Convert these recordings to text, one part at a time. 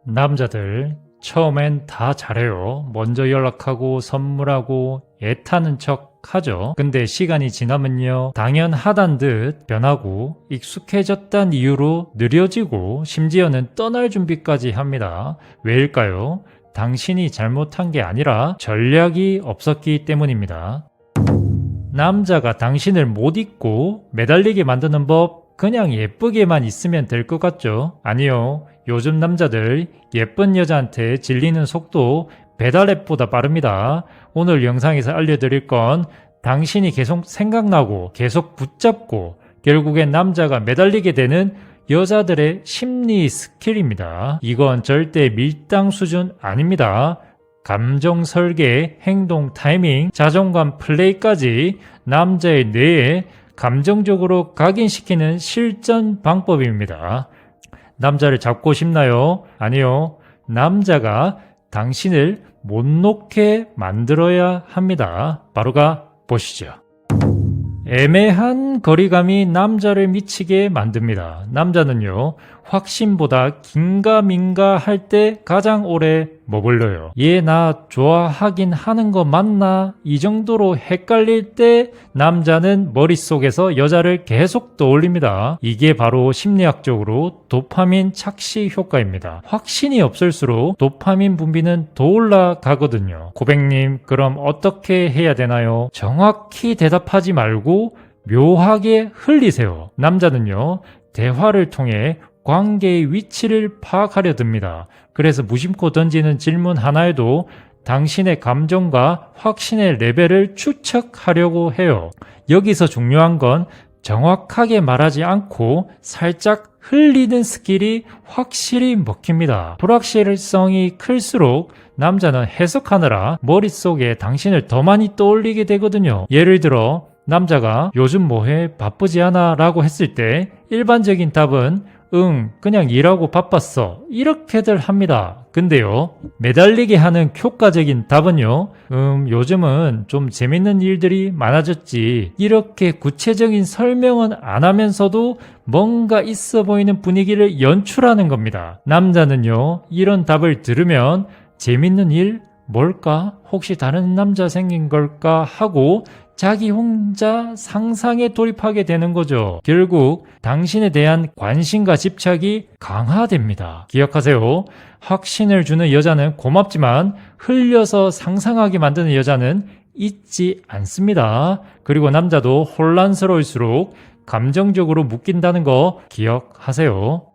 남자들 처음엔 다 잘해요. 먼저 연락하고 선물하고 애타는 척 하죠. 근데 시간이 지나면요, 당연하단 듯 변하고 익숙해졌단 이유로 느려지고 심지어는 떠날 준비까지 합니다. 왜일까요? 당신이 잘못한 게 아니라 전략이 없었기 때문입니다. 남자가 당신을 못 잊고 매달리게 만드는 법, 그냥 예쁘게만 있으면 될 것 같죠? 아니요. 요즘 남자들 예쁜 여자한테 질리는 속도 배달앱보다 빠릅니다. 오늘 영상에서 알려드릴 건 당신이 계속 생각나고 계속 붙잡고 결국엔 남자가 매달리게 되는 여자들의 심리 스킬입니다. 이건 절대 밀당 수준 아닙니다. 감정 설계, 행동 타이밍, 자존감 플레이까지 남자의 뇌에 감정적으로 각인시키는 실전 방법입니다. 남자를 잡고 싶나요? 아니요. 남자가 당신을 못 놓게 만들어야 합니다. 바로가 보시죠. 애매한 거리감이 남자를 미치게 만듭니다. 남자는요, 확신보다 긴가민가 할 때 가장 오래 머물러요. 얘 나 좋아하긴 하는 거 맞나? 이 정도로 헷갈릴 때 남자는 머릿속에서 여자를 계속 떠올립니다. 이게 바로 심리학적으로 도파민 착시 효과입니다. 확신이 없을수록 도파민 분비는 더 올라가거든요. 고백님, 그럼 어떻게 해야 되나요? 정확히 대답하지 말고 묘하게 흘리세요. 남자는요, 대화를 통해 관계의 위치를 파악하려 듭니다. 그래서 무심코 던지는 질문 하나에도 당신의 감정과 확신의 레벨을 추측하려고 해요. 여기서 중요한 건 정확하게 말하지 않고 살짝 흘리는 스킬이 확실히 먹힙니다. 불확실성이 클수록 남자는 해석하느라 머릿속에 당신을 더 많이 떠올리게 되거든요. 예를 들어 남자가 요즘 뭐해? 바쁘지 않아? 라고 했을 때 일반적인 답은 응, 그냥 일하고 바빴어. 이렇게들 합니다. 근데요, 매달리게 하는 효과적인 답은요, 요즘은 좀 재밌는 일들이 많아졌지. 이렇게 구체적인 설명은 안 하면서도 뭔가 있어 보이는 분위기를 연출하는 겁니다. 남자는요, 이런 답을 들으면 재밌는 일? 뭘까? 혹시 다른 남자 생긴 걸까? 하고 자기 혼자 상상에 돌입하게 되는 거죠. 결국 당신에 대한 관심과 집착이 강화됩니다. 기억하세요. 확신을 주는 여자는 고맙지만 흘려서 상상하게 만드는 여자는 있지 않습니다. 그리고 남자도 혼란스러울수록 감정적으로 묶인다는 거 기억하세요.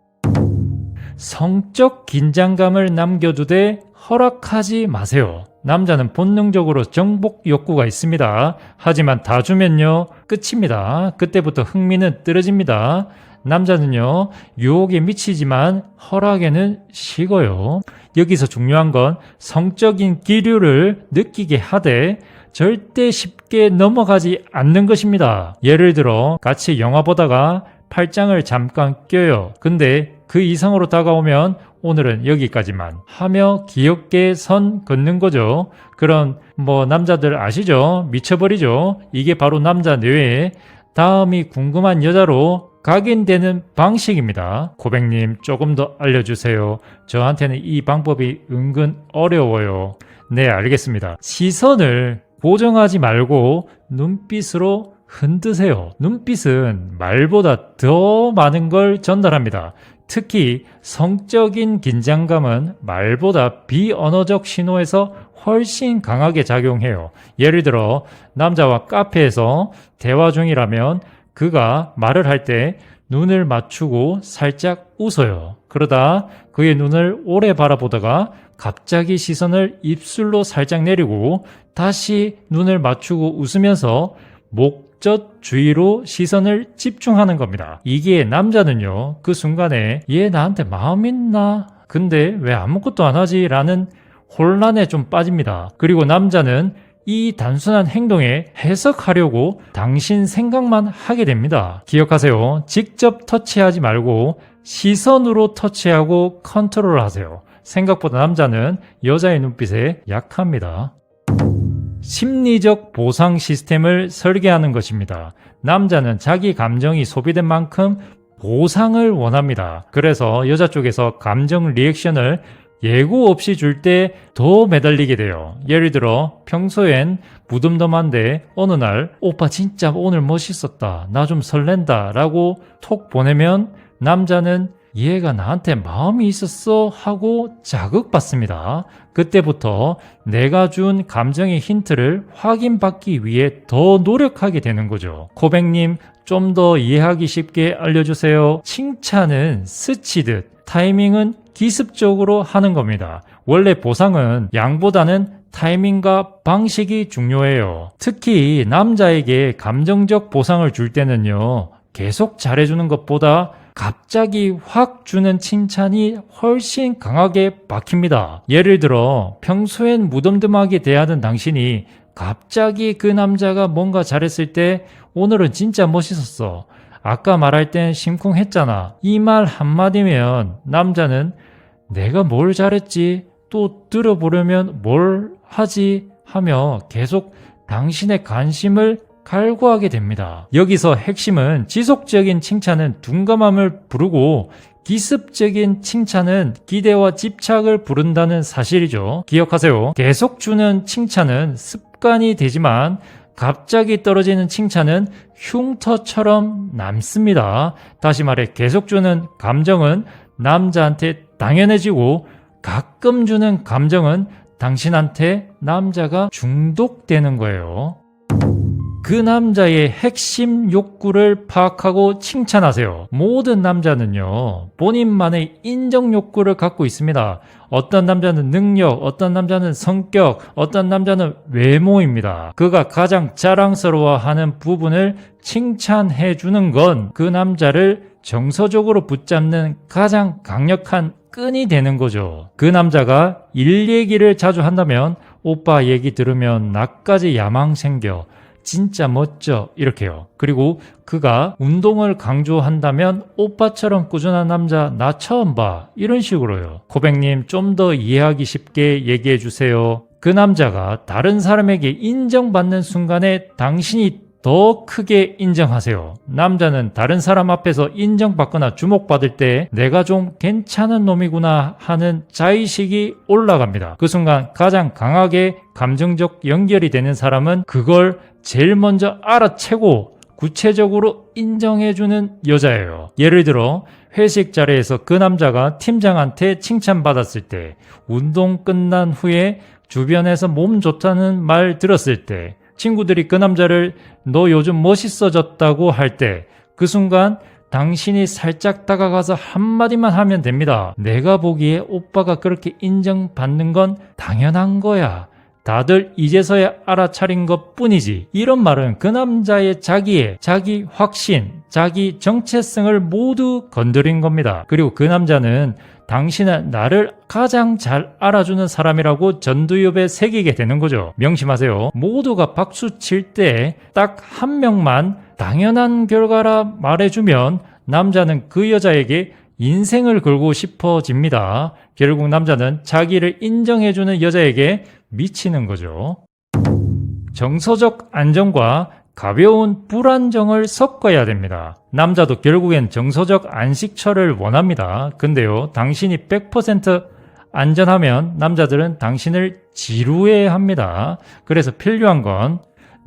성적 긴장감을 남겨두되 허락하지 마세요. 남자는 본능적으로 정복 욕구가 있습니다. 하지만 다 주면요, 끝입니다. 그때부터 흥미는 떨어집니다. 남자는요, 유혹에 미치지만 허락에는 식어요. 여기서 중요한 건 성적인 기류를 느끼게 하되 절대 쉽게 넘어가지 않는 것입니다. 예를 들어 같이 영화 보다가 팔짱을 잠깐 껴요. 근데 그 이상으로 다가오면 오늘은 여기까지만 하며 귀엽게 선 긋는 거죠. 그런 남자들 아시죠? 미쳐버리죠. 이게 바로 남자 뇌에 다음이 궁금한 여자로 각인되는 방식입니다. 고백님, 조금 더 알려주세요. 저한테는 이 방법이 은근 어려워요. 네, 알겠습니다. 시선을 고정하지 말고 눈빛으로 흔드세요. 눈빛은 말보다 더 많은 걸 전달합니다. 특히 성적인 긴장감은 말보다 비언어적 신호에서 훨씬 강하게 작용해요. 예를 들어 남자와 카페에서 대화 중이라면 그가 말을 할 때 눈을 맞추고 살짝 웃어요. 그러다 그의 눈을 오래 바라보다가 갑자기 시선을 입술로 살짝 내리고 다시 눈을 맞추고 웃으면서 목젖 주위로 시선을 집중하는 겁니다. 이게 남자는요, 그 순간에 얘 나한테 마음 있나? 근데 왜 아무것도 안 하지? 라는 혼란에 좀 빠집니다. 그리고 남자는 이 단순한 행동에 해석하려고 당신 생각만 하게 됩니다. 기억하세요. 직접 터치하지 말고 시선으로 터치하고 컨트롤하세요. 생각보다 남자는 여자의 눈빛에 약합니다. 심리적 보상 시스템을 설계하는 것입니다. 남자는 자기 감정이 소비된 만큼 보상을 원합니다. 그래서 여자 쪽에서 감정 리액션을 예고 없이 줄 때 더 매달리게 돼요. 예를 들어 평소엔 무덤덤한데 어느 날 오빠 진짜 오늘 멋있었다. 나 좀 설렌다 라고 톡 보내면 남자는 얘가 나한테 마음이 있었어 하고 자극받습니다. 그때부터 내가 준 감정의 힌트를 확인받기 위해 더 노력하게 되는 거죠. 코백님 좀 더 이해하기 쉽게 알려주세요. 칭찬은 스치듯 타이밍은 기습적으로 하는 겁니다. 원래 보상은 양보다는 타이밍과 방식이 중요해요. 특히 남자에게 감정적 보상을 줄 때는요, 계속 잘해주는 것보다 갑자기 확 주는 칭찬이 훨씬 강하게 박힙니다. 예를 들어 평소엔 무덤덤하게 대하던 당신이 갑자기 그 남자가 뭔가 잘했을 때 오늘은 진짜 멋있었어. 아까 말할 땐 심쿵했잖아. 이 말 한마디면 남자는 내가 뭘 잘했지? 또 들어보려면 뭘 하지? 하며 계속 당신의 관심을 갈구하게 됩니다. 여기서 핵심은 지속적인 칭찬은 둔감함을 부르고 기습적인 칭찬은 기대와 집착을 부른다는 사실이죠. 기억하세요. 계속 주는 칭찬은 습관이 되지만 갑자기 떨어지는 칭찬은 흉터처럼 남습니다. 다시 말해 계속 주는 감정은 남자한테 당연해지고 가끔 주는 감정은 당신한테 남자가 중독되는 거예요. 그 남자의 핵심 욕구를 파악하고 칭찬하세요. 모든 남자는요, 본인만의 인정 욕구를 갖고 있습니다. 어떤 남자는 능력, 어떤 남자는 성격, 어떤 남자는 외모입니다. 그가 가장 자랑스러워하는 부분을 칭찬해 주는 건 그 남자를 정서적으로 붙잡는 가장 강력한 끈이 되는 거죠. 그 남자가 일 얘기를 자주 한다면 오빠 얘기 들으면 나까지 야망 생겨. 진짜 멋져. 이렇게요. 그리고 그가 운동을 강조한다면 오빠처럼 꾸준한 남자 나 처음 봐. 이런 식으로요. 코백님 좀 더 이해하기 쉽게 얘기해 주세요. 그 남자가 다른 사람에게 인정받는 순간에 당신이 더 크게 인정하세요. 남자는 다른 사람 앞에서 인정받거나 주목받을 때 내가 좀 괜찮은 놈이구나 하는 자의식이 올라갑니다. 그 순간 가장 강하게 감정적 연결이 되는 사람은 그걸 제일 먼저 알아채고 구체적으로 인정해주는 여자예요. 예를 들어 회식 자리에서 그 남자가 팀장한테 칭찬받았을 때, 운동 끝난 후에 주변에서 몸 좋다는 말 들었을 때, 친구들이 그 남자를 너 요즘 멋있어졌다고 할 때 그 순간 당신이 살짝 다가가서 한마디만 하면 됩니다. 내가 보기에 오빠가 그렇게 인정받는 건 당연한 거야. 다들 이제서야 알아차린 것 뿐이지. 이런 말은 그 남자의 자기 확신, 자기 정체성을 모두 건드린 겁니다. 그리고 그 남자는 당신은 나를 가장 잘 알아주는 사람이라고 전두엽에 새기게 되는 거죠. 명심하세요. 모두가 박수 칠 때 딱 한 명만 당연한 결과라 말해주면 남자는 그 여자에게 인생을 걸고 싶어집니다. 결국 남자는 자기를 인정해주는 여자에게 미치는 거죠. 정서적 안정과 가벼운 불안정을 섞어야 됩니다. 남자도 결국엔 정서적 안식처를 원합니다. 근데요, 당신이 100% 안전하면 남자들은 당신을 지루해합니다. 그래서 필요한 건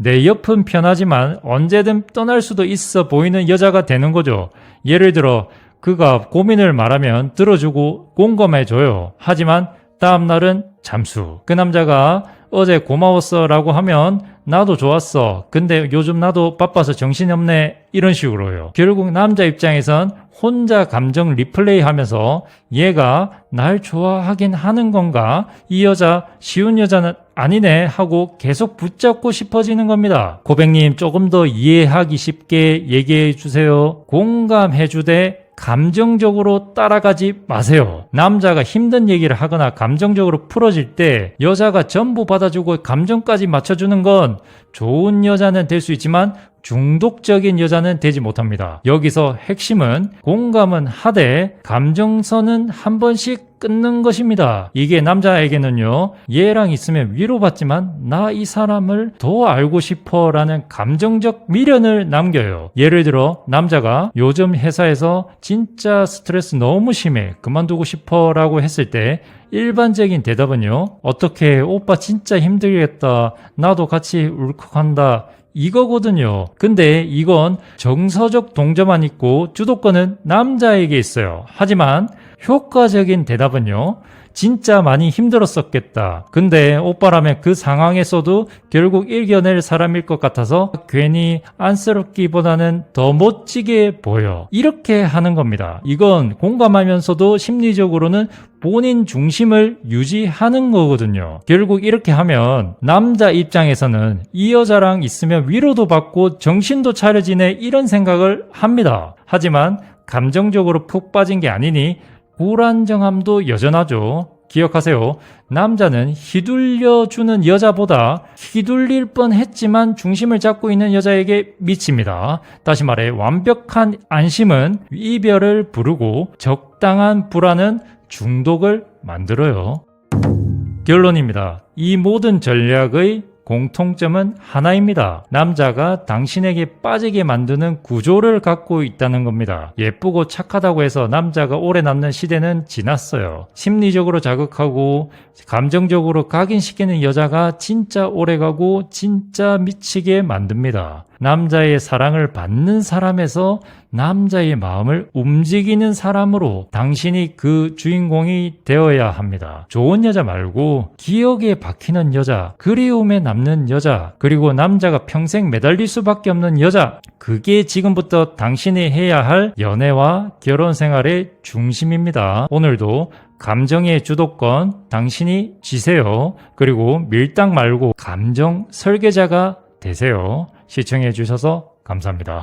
내 옆은 편하지만 언제든 떠날 수도 있어 보이는 여자가 되는 거죠. 예를 들어 그가 고민을 말하면 들어주고 공감해줘요. 하지만 다음날은 잠수. 그 남자가 어제 고마웠어 라고 하면 나도 좋았어. 근데 요즘 나도 바빠서 정신이 없네. 이런 식으로요. 결국 남자 입장에선 혼자 감정 리플레이 하면서 얘가 날 좋아하긴 하는 건가? 이 여자 쉬운 여자는 아니네 하고 계속 붙잡고 싶어지는 겁니다. 고백님 조금 더 이해하기 쉽게 얘기해 주세요. 공감해 주되 감정적으로 따라가지 마세요. 남자가 힘든 얘기를 하거나 감정적으로 풀어질 때 여자가 전부 받아주고 감정까지 맞춰주는 건 좋은 여자는 될 수 있지만 중독적인 여자는 되지 못합니다. 여기서 핵심은 공감은 하되 감정선은 한 번씩 끊는 것입니다. 이게 남자에게는요, 얘랑 있으면 위로받지만 나 이 사람을 더 알고 싶어 라는 감정적 미련을 남겨요. 예를 들어 남자가 요즘 회사에서 진짜 스트레스 너무 심해 그만두고 싶어 라고 했을 때 일반적인 대답은요, 어떻게 오빠 진짜 힘들겠다 나도 같이 울컥한다 이거거든요. 근데 이건 정서적 동조만 있고 주도권은 남자에게 있어요. 하지만 효과적인 대답은요, 진짜 많이 힘들었었겠다. 근데 오빠라면 그 상황에서도 결국 이겨낼 사람일 것 같아서 괜히 안쓰럽기보다는 더 멋지게 보여. 이렇게 하는 겁니다. 이건 공감하면서도 심리적으로는 본인 중심을 유지하는 거거든요. 결국 이렇게 하면 남자 입장에서는 이 여자랑 있으면 위로도 받고 정신도 차려지네 이런 생각을 합니다. 하지만 감정적으로 푹 빠진 게 아니니 불안정함도 여전하죠. 기억하세요. 남자는 휘둘려주는 여자보다 휘둘릴 뻔했지만 중심을 잡고 있는 여자에게 미칩니다. 다시 말해 완벽한 안심은 이별을 부르고 적당한 불안은 중독을 만들어요. 결론입니다. 이 모든 전략의 공통점은 하나입니다. 남자가 당신에게 빠지게 만드는 구조를 갖고 있다는 겁니다. 예쁘고 착하다고 해서 남자가 오래 남는 시대는 지났어요. 심리적으로 자극하고 감정적으로 각인시키는 여자가 진짜 오래가고 진짜 미치게 만듭니다. 남자의 사랑을 받는 사람에서 남자의 마음을 움직이는 사람으로 당신이 그 주인공이 되어야 합니다. 좋은 여자 말고 기억에 박히는 여자, 그리움에 남는 여자, 그리고 남자가 평생 매달릴 수밖에 없는 여자, 그게 지금부터 당신이 해야 할 연애와 결혼 생활의 중심입니다. 오늘도 감정의 주도권 당신이 쥐세요. 그리고 밀당 말고 감정 설계자가 되세요. 시청해 주셔서 감사합니다.